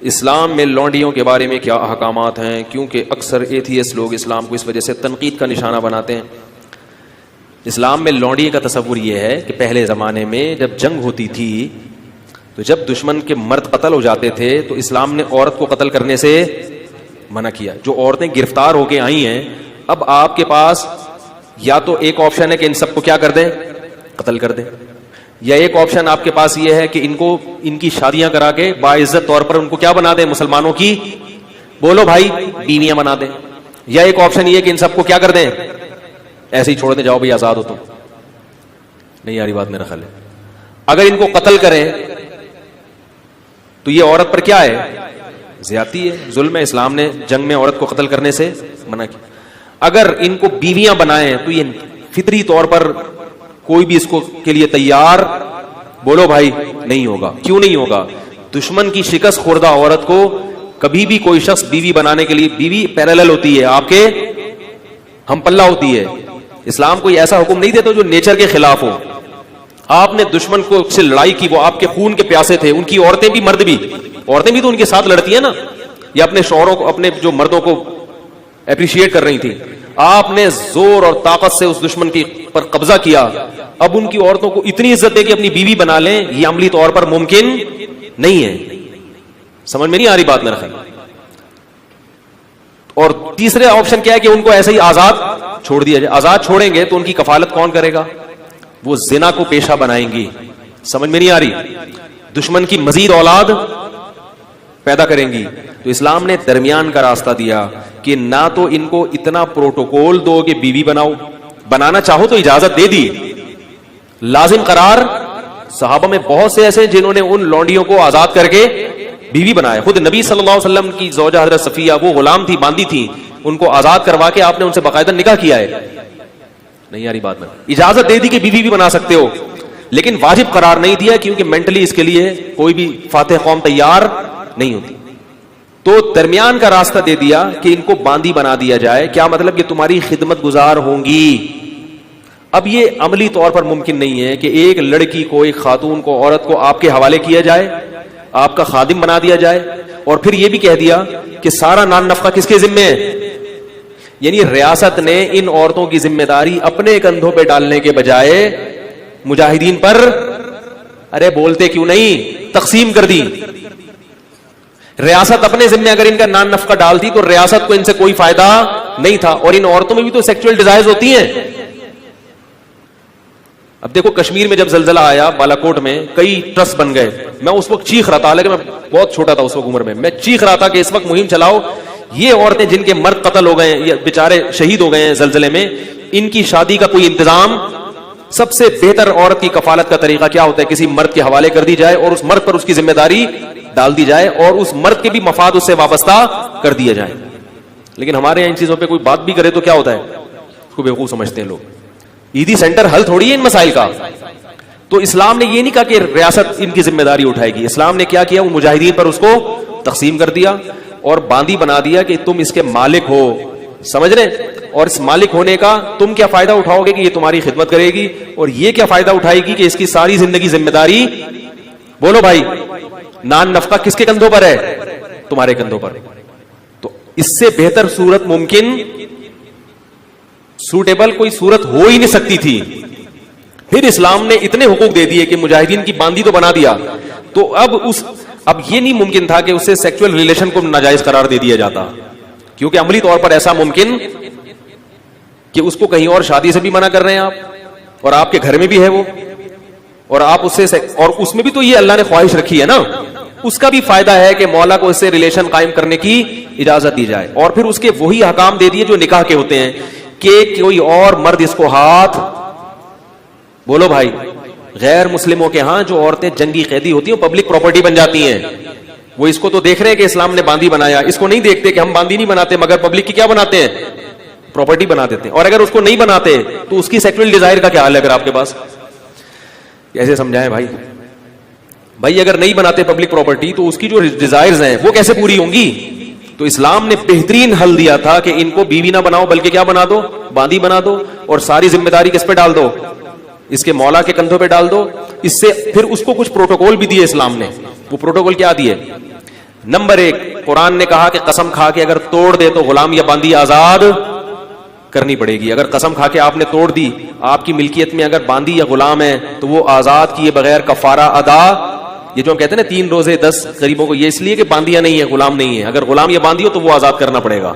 اسلام میں لونڈیوں کے بارے میں کیا احکامات ہیں؟ کیونکہ اکثر ایتھیسٹ لوگ اسلام کو اس وجہ سے تنقید کا نشانہ بناتے ہیں. اسلام میں لونڈی کا تصور یہ ہے کہ پہلے زمانے میں جب جنگ ہوتی تھی تو جب دشمن کے مرد قتل ہو جاتے تھے تو اسلام نے عورت کو قتل کرنے سے منع کیا. جو عورتیں گرفتار ہو کے آئی ہیں, اب آپ کے پاس یا تو ایک آپشن ہے کہ ان سب کو کیا کر دیں, قتل کر دیں, یا ایک آپشن آپ کے پاس یہ ہے کہ ان کی شادیاں کرا کے باعزت طور پر ان کو کیا بنا دیں, مسلمانوں کی بولو بھائی بیویاں بنا دیں. یا ایک آپشن یہ کہ ان سب کو کیا کر دیں, ایسے ہی چھوڑ دیں, جاؤ بھائی آزاد ہو تم. نہیں آ رہی بات میرا خیال ہے. اگر ان کو قتل کریں تو یہ عورت پر کیا ہے, زیادتی ہے, ظلم ہے. اسلام نے جنگ میں عورت کو قتل کرنے سے منع کیا. اگر ان کو بیویاں بنائیں تو یہ فطری طور پر کوئی بھی اس کو کے لیے تیار بولو بھائی نہیں ہوگا. کیوں نہیں ہوگا؟ دشمن کی شکست خوردہ عورت کو کبھی بھی کوئی شخص بیوی بنانے کے لیے, بیوی پیرالل ہوتی ہے, آپ کے ہم پلہ ہوتی ہے. اسلام کوئی ایسا حکم نہیں دیتا جو نیچر کے خلاف ہو. آپ نے دشمن کو سے لڑائی کی, وہ آپ کے خون کے پیاسے تھے, ان کی عورتیں بھی مرد بھی, عورتیں بھی تو ان کے ساتھ لڑتی ہیں نا, یا اپنے شوہروں کو, اپنے جو مردوں کو اپریشیٹ کر رہی تھی. آپ نے زور اور طاقت سے اس دشمن کی پر قبضہ کیا. اب ان کی عورتوں کو اتنی عزت دے کہ اپنی بیوی بنا لیں, یہ عملی طور پر ممکن نہیں ہے. سمجھ میں نہیں آ رہی بات میرا خیال. اور تیسرے آپشن کیا ہے کہ ان کو ایسے ہی آزاد چھوڑ دیا جائے. آزاد چھوڑیں گے تو ان کی کفالت کون کرے گا؟ وہ زنا کو پیشہ بنائیں گی. سمجھ میں نہیں آ رہی. دشمن کی مزید اولاد پیدا کریں گی. تو اسلام نے درمیان کا راستہ دیا کہ نہ تو ان کو اتنا پروٹوکول دو کہ بیوی بناؤ, بنانا چاہو تو اجازت دے دی, لازم قرار. صحابہ میں بہت سے ایسے جنہوں نے ان لونڈیوں کو آزاد کر کے بیوی بنایا. خود نبی صلی اللہ علیہ وسلم کی زوجہ حضرت صفیہ, وہ غلام تھی, باندھی تھی, ان کو آزاد کروا کے آپ نے ان سے باقاعدہ نکاح کیا ہے. نہیں آ رہی بات میں. اجازت دے دی کہ بیوی بھی بنا سکتے ہو, لیکن واجب قرار نہیں دیا کیونکہ مینٹلی اس کے لیے کوئی بھی فاتح قوم تیار نہیں ہوتی. تو درمیان کا راستہ دے دیا کہ ان کو باندی بنا دیا جائے. کیا مطلب کہ تمہاری خدمت گزار ہوں گی. اب یہ عملی طور پر ممکن نہیں ہے کہ ایک لڑکی کو, ایک خاتون کو, عورت کو آپ کے حوالے کیا جائے, آپ کا خادم بنا دیا جائے, اور پھر یہ بھی کہہ دیا کہ سارا نان نفقہ کس کے ذمے ہے. یعنی ریاست نے ان عورتوں کی ذمہ داری اپنے کندھوں پہ ڈالنے کے بجائے مجاہدین پر, ارے بولتے کیوں نہیں, تقسیم کر دی. ریاست اپنے ذمہ اگر ان کا نان نفقہ ڈالتی تو ریاست کو ان سے کوئی فائدہ نہیں تھا. اور ان عورتوں میں بھی تو سیکچوئل ڈیزائرز ہوتی ہیں. اب دیکھو کشمیر میں جب زلزلہ آیا بالاکوٹ میں, کئی ٹرسٹ بن گئے. میں اس وقت چیخ رہا تھا, حالانکہ میں بہت چھوٹا تھا اس وقت عمر میں چیخ رہا تھا کہ اس وقت مہم چلاؤ, یہ عورتیں جن کے مرد قتل ہو گئے, یہ بیچارے شہید ہو گئے ہیں زلزلے میں, ان کی شادی کا کوئی انتظام. سب سے بہتر عورت کی کفالت کا طریقہ کیا ہوتا ہے؟ کسی مرد کے حوالے کر دی جائے اور اس مرد پر اس کی ذمہ داری ڈال دی جائے اور اس مرد کے بھی مفاد اس سے وابستہ کر دیا جائے. لیکن ہمارے یہاں ان چیزوں پہ کوئی بات بھی کرے تو کیا ہوتا ہے, اس کو بیوقوف سمجھتے ہیں لوگ. عیدی سینٹر حل تھوڑی ہے ان مسائل کا. تو اسلام نے یہ نہیں کہا کہ ریاست ان کی ذمہ داری اٹھائے گی. اسلام نے کیا کیا, وہ مجاہدین پر اس کو تقسیم کر دیا اور باندی بنا دیا کہ تم اس کے مالک ہو. سمجھ رہے؟ اور اس مالک ہونے کا تم کیا فائدہ اٹھاؤ گے کہ یہ تمہاری خدمت کرے گی, اور یہ کیا فائدہ اٹھائے گی کہ اس کی ساری زندگی ذمہ داری بولو بھائی نان نفقہ کس کے کندھوں پر ہے؟ تمہارے کندھوں پر. تو اس سے بہتر صورت ممکن سوٹیبل کوئی صورت ہو ہی نہیں سکتی تھی. پھر اسلام نے اتنے حقوق دے دیے کہ مجاہدین کی باندی تو بنا دیا. تو اب یہ نہیں ممکن تھا کہ اسے سیکچوئل ریلیشن کو ناجائز قرار دے دیا جاتا, کیونکہ عملی طور پر ایسا ممکن کہ اس کو کہیں اور شادی سے بھی منع کر رہے ہیں آپ, اور آپ کے گھر میں بھی ہے وہ, اور آپ اس سے, اور اس میں بھی تو یہ اللہ نے خواہش رکھی ہے نا, اس کا بھی فائدہ ہے کہ مولا کو اس سے ریلیشن قائم کرنے کی اجازت دی جائے. اور پھر اس کے وہی احکام دے دیے جو نکاح کے ہوتے ہیں کہ کوئی اور مرد اس کو ہاتھ بولو بھائی. غیر مسلموں کے ہاں جو عورتیں جنگی قیدی ہوتی ہیں پبلک پراپرٹی بن جاتی ہیں. وہ اس کو تو دیکھ رہے ہیں کہ اسلام نے باندی بنایا, اس کو نہیں دیکھتے کہ ہم باندی نہیں بناتے مگر پبلک کی کیا بناتے ہیں, پراپرٹی بنا دیتے ہیں. اور اگر اس کو نہیں بناتے تو اس کی سیکچوئل ڈیزائر کا کیا حال ہے اگر آپ کے پاس؟ کیسے سمجھائیں بھائی اگر نہیں بناتے پبلک پراپرٹی تو اس کی جو ڈیزائرز ہیں وہ کیسے پوری ہوں گی؟ تو اسلام نے بہترین حل دیا تھا کہ ان کو بیوی نہ بناؤ بلکہ کیا بنا دو, باندی بنا دو, اور ساری ذمہ داری کس پہ ڈال دو, اس کے مولا کے کندھوں پہ ڈال دو. اس سے پھر اس کو کچھ پروٹوکول بھی دیے اسلام نے. وہ پروٹوکول کیا دیے؟ نمبر 1 قرآن نے کہا کہ قسم کھا کے اگر توڑ دے تو غلام یا باندی آزاد کرنی پڑے گی. اگر قسم کھا کے آپ نے توڑ دی, آپ کی ملکیت میں اگر باندی یا غلام ہے تو وہ آزاد کیے بغیر کفارہ ادا. یہ جو ہم کہتے ہیں نا 3 روزے 10 غریبوں کو, یہ اس لیے کہ باندیاں نہیں ہے, غلام نہیں ہے. اگر غلام یا باندی ہو تو وہ آزاد کرنا پڑے گا.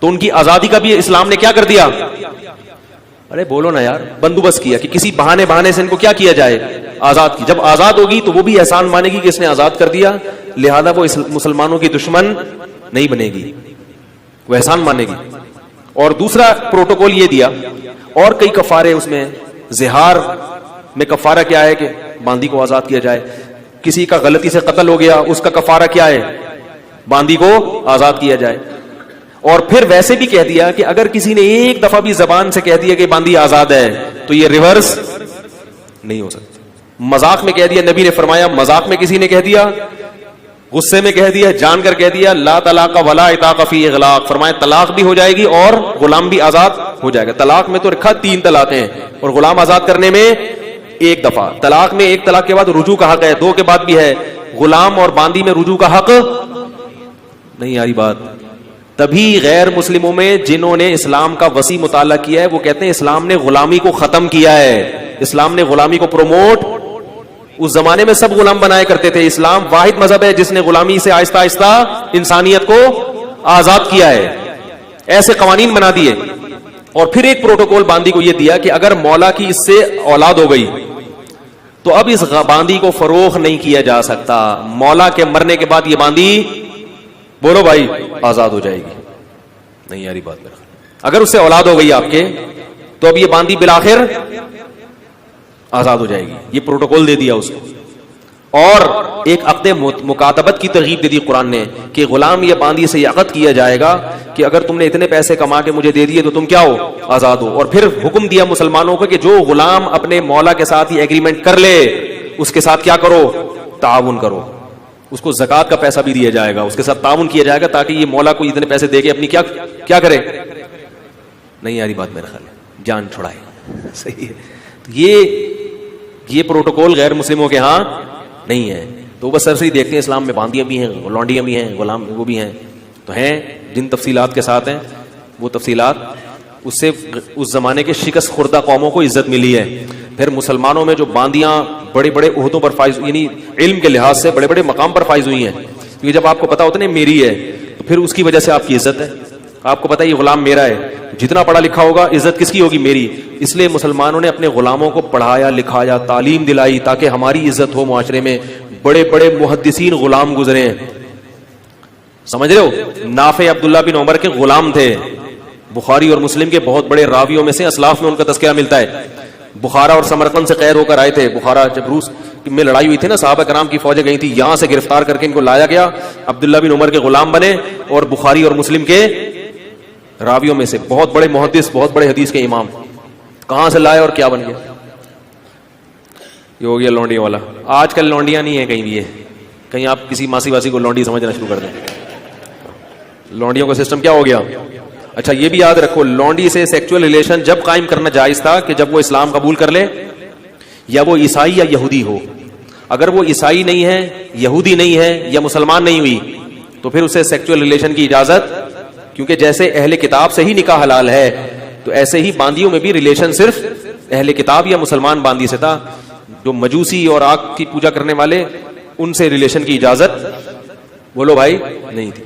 تو ان کی آزادی کا بھی اسلام نے کیا کر دیا, ارے بولو نا یار, بندوبست کیا کہ کسی بہانے سے ان کو کیا کیا جائے, آزاد کی. جب آزاد ہوگی تو وہ بھی احسان مانے گی کہ اس نے آزاد کر دیا, لہذا وہ مسلمانوں کی دشمن نہیں بنے گی, وہ احسان مانے گی. اور دوسرا پروٹوکول یہ دیا, اور کئی کفارے اس میں. زہار میں کفارہ کیا ہے کہ باندی کو آزاد کیا جائے. کسی کا غلطی سے قتل ہو گیا, اس کا کفارہ کیا ہے, باندی کو آزاد کیا جائے. اور پھر ویسے بھی کہہ دیا کہ اگر کسی نے ایک دفعہ بھی زبان سے کہہ دیا کہ باندی آزاد ہے تو یہ ریورس نہیں ہو سکتا. مذاق میں کہہ دیا, نبی نے فرمایا مذاق میں کسی نے کہہ دیا, غصے میں کہہ دیا, جان کر کہہ دیا, لا طلاق ولا عتاق فی اغلاق, فرمایا طلاق بھی ہو جائے گی اور غلام بھی آزاد ہو جائے گا. طلاق میں تو رکھا 3 طلاقیں اور غلام آزاد کرنے میں 1 دفعہ. طلاق میں 1 طلاق کے بعد رجوع کا حق ہے, 2 کے بعد بھی ہے. غلام اور باندی میں رجوع کا حق نہیں آ رہی بات. تبھی غیر مسلموں میں جنہوں نے اسلام کا وسیع مطالعہ کیا ہے وہ کہتے ہیں اسلام نے غلامی کو ختم کیا ہے, اسلام نے غلامی کو پروموٹ. اس زمانے میں سب غلام بنایا کرتے تھے, اسلام واحد مذہب ہے جس نے غلامی سے آہستہ آہستہ انسانیت کو آزاد کیا ہے. ایسے قوانین بنا دیے. اور پھر ایک پروٹوکول باندی کو یہ دیا کہ اگر مولا کی اس سے اولاد ہو گئی تو اب اس باندی کو فروخت نہیں کیا جا سکتا. مولا کے مرنے کے بعد یہ باندی, بولو بھائی, آزاد ہو جائے گی. نہیں یاری بات میرا, اگر اس سے اولاد ہو گئی آپ کے تو اب یہ باندی بالآخر آزاد ہو جائے گی. یہ پروٹوکول دے دیا اس کو. اور ایک عقد مکاتبت کی ترغیب دے دی قرآن نے کہ غلام یا باندی سے یہ عقد کیا جائے گا کہ اگر تم نے اتنے پیسے کما کے مجھے دے دیے تو تم کیا ہو, آزاد ہو. اور پھر حکم دیا مسلمانوں کو کہ جو غلام اپنے مولا کے ساتھ یہ ایگریمنٹ کر لے اس کے ساتھ کیا کرو, تعاون کرو. اس کو زکات کا پیسہ بھی دیا جائے گا, اس کے ساتھ تعاون کیا جائے گا تاکہ یہ مولا کو اتنے پیسے دے کے اپنی کیا کرے. نہیں یاری بات میرا خیال ہے, جان چھڑائے. صحیح ہے. یہ پروٹوکول غیر مسلموں کے ہاں نہیں ہے. تو بس سر سے ہی دیکھتے ہیں اسلام میں باندیاں بھی ہیں, لونڈیاں بھی ہیں, غلام وہ بھی ہیں. تو ہیں جن تفصیلات کے ساتھ ہیں وہ تفصیلات, اس سے اس زمانے کے شکست خوردہ قوموں کو عزت ملی ہے. پھر مسلمانوں میں جو باندیاں بڑے بڑے عہدوں پر فائز, یعنی علم کے لحاظ سے بڑے بڑے مقام پر فائز ہوئی ہیں, کیونکہ جب آپ کو پتا ہوتا ہے میری ہے تو پھر اس کی وجہ سے آپ کی عزت ہے. آپ کو پتا ہے یہ غلام میرا ہے, جتنا پڑھا لکھا ہوگا عزت کس کی ہوگی, میری. اس لیے مسلمانوں نے اپنے غلاموں کو پڑھایا لکھایا, تعلیم دلائی تاکہ ہماری عزت ہو معاشرے میں. بڑے بڑے محدثین غلام گزرے ہیں, سمجھ رہے ہو. نافع عبداللہ بن عمر کے غلام تھے, بخاری اور مسلم کے بہت بڑے راویوں میں سے, اسلاف میں ان کا تذکرہ ملتا ہے. بخارا اور سمرقند سے قید ہو کر آئے تھے. بخارا جب روس میں لڑائی ہوئی تھی نا, صحابہ کرام کی فوجیں گئی تھی, یہاں سے گرفتار کر کے ان کو لایا گیا. عبداللہ بن عمر کے غلام بنے اور بخاری اور مسلم کے راویوں میں سے بہت بڑے محدث, بہت بڑے حدیث کے امام. کہاں سے لائے اور کیا بن گیا. یہ ہو گیا لونڈیوں والا. آج کل لونڈیاں نہیں ہیں کہیں بھی, کہیں آپ کسی ماسی واسی کو لونڈی سمجھنا شروع کر دیں. لونڈیوں کا سسٹم کیا ہو گیا. اچھا یہ بھی یاد رکھو, لونڈی سے سیکچوئل ریلیشن جب قائم کرنا جائز تھا کہ جب وہ اسلام قبول کر لے, یا وہ عیسائی یا یہودی ہو. اگر وہ عیسائی نہیں ہے, یہودی نہیں ہے, یا مسلمان نہیں ہوئی تو پھر اسے سیکچوئل ریلیشن کی اجازت, کیونکہ جیسے اہل کتاب سے ہی نکاح حلال ہے تو ایسے ہی باندیوں میں بھی ریلیشن صرف اہل کتاب یا مسلمان باندی سے تھا. جو مجوسی اور آگ کی پوجا کرنے والے, ان سے ریلیشن کی اجازت بولو بھائی نہیں تھی.